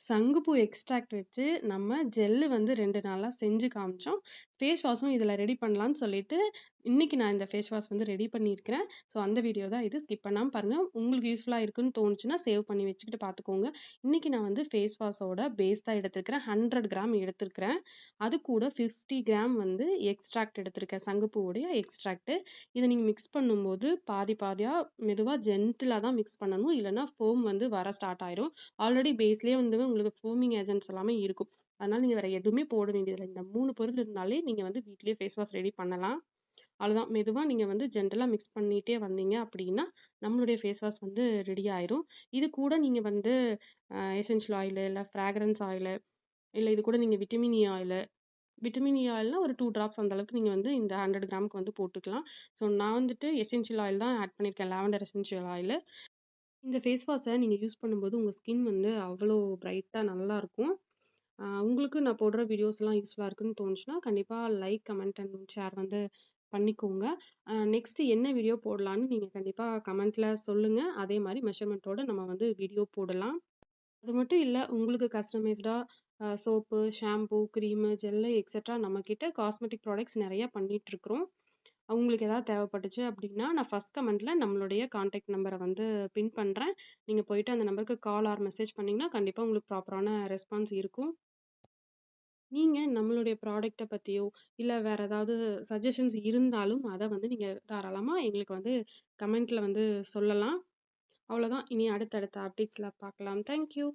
சங்குப்பூ எக்ஸ்ட்ராக்ட் வச்சு நம்ம ஜெல்லு வந்து 2 நாளா செஞ்சு காமிச்சோம். ஃபேஸ் வாஷும் இதுல ரெடி பண்ணலான்னு சொல்லிட்டு, இன்னைக்கு நான் இந்த ஃபேஸ் வாஷ் வந்து ரெடி பண்ணியிருக்கிறேன். ஸோ அந்த வீடியோ தான் இது. ஸ்கிப் பண்ணாம பாருங்க. உங்களுக்கு யூஸ்ஃபுல்லா இருக்குன்னு தோணுச்சுன்னா, சேவ் பண்ணி வச்சுக்கிட்டு பார்த்துக்கோங்க. இன்னைக்கு நான் வந்து ஃபேஸ் வாஷோட பேஸ் தான் எடுத்திருக்கிறேன். 100 கிராம் எடுத்திருக்கிறேன். அது கூட 50 கிராம் வந்து எக்ஸ்ட்ராக்ட் எடுத்திருக்கேன். சங்குப்பூவுடைய எக்ஸ்ட்ராக்ட். இத நீங்க மிக்ஸ் பண்ணும்போது பாதி பாதியா மெதுவா ஜென்டிலா தான் மிக்ஸ் பண்ணணும். இல்லன்னா ஃபோம் வந்து வர ஸ்டார்ட் ஆயிரும். ஆல்ரெடி பேஸ்லயே வந்து உங்களுக்கு ஃபோமிங் ஏஜென்ட்ஸ் எல்லாமே இருக்கும். அதனால நீங்க வேற எதுவுமே போட வேண்டியதில்ல. இந்த 3 பொருள் இருந்தாலே நீங்க வந்து வீட்லயே ஃபேஸ் வாஷ் ரெடி பண்ணலாம். அவ்வளவுதான். மெதுவா நீங்க வந்து ஜென்டலா மிக்ஸ் பண்ணிட்டே வந்தீங்க அப்படின்னா, நம்மளுடைய ஃபேஸ் வாஷ் வந்து ரெடி ஆயிரும். இது கூட நீங்க வந்து எசென்ஷியல் ஆயிலு, இல்ல ஃப்ராக்ரன்ஸ் ஆயிலு, இல்ல இது கூட நீங்க vitamin E oil, vitamin E ஆயில்னா ஒரு 2 டிராப்ஸ் அந்த அளவுக்கு நீங்க வந்து இந்த 100 கிராமுக்கு வந்து போட்டுக்கலாம். ஸோ நான் வந்துட்டு எசென்ஷியல் ஆயில் தான் ஆட் பண்ணியிருக்கேன். Lavender essential oil. இந்த ஃபேஸ் வாஷ நீங்க யூஸ் பண்ணும்போது உங்க ஸ்கின் வந்து அவ்வளோ பிரைட்டா நல்லாருக்கும். உங்களுக்கு நான் போடுற வீடியோஸ்லாம் யூஸ்ஃபுல்லா இருக்குன்னு தோணுச்சுன்னா, கண்டிப்பா லைக், கமெண்ட் அண்ட் ஷேர் வந்து பண்ணிக்கோங்க. நெக்ஸ்ட் என்ன வீடியோ போடலான்னு நீங்க கண்டிப்பா கமெண்ட்ல சொல்லுங்க. அதே மாரி மெஷர்மென்ட்டோட நம்ம வந்து வீடியோ போடலாம். அது மட்டும் இல்ல, உங்களுக்கு கஸ்டமைஸ்டா soap, shampoo, cream, gel etcetera நம்மகிட்ட காஸ்மெட்டிக் ப்ராடக்ட்ஸ் நெறைய பண்ணிட்டுருக்குறோம். உங்களுக்கு ஏதாவது தேவைப்பட்டுச்சு அப்படின்னா, நான் ஃபர்ஸ்ட் கமெண்ட்ல நம்மளுடைய கான்டாக்ட் நம்பர வந்து பின் பண்றேன். நீங்க போயிட்டு அந்த நம்பருக்கு கால் ஆர் மெசேஜ் பண்ணீங்கன்னா, கண்டிப்பா உங்களுக்கு ப்ராப்பரான ரெஸ்பான்ஸ் இருக்கும். நீங்க நம்மளுடைய ப்ராடக்ட்ட பத்தியோ, இல்ல வேற ஏதாவது சஜஷன்ஸ் இருந்தாலும், அத வந்து நீங்க தாராளமா எங்களுக்கு வந்து கமெண்ட்ல வந்து சொல்லலாம். அவ்வளோதான். இனி அடுத்தடுத்த அப்டேட்ஸ்ல பார்க்கலாம். Thank you.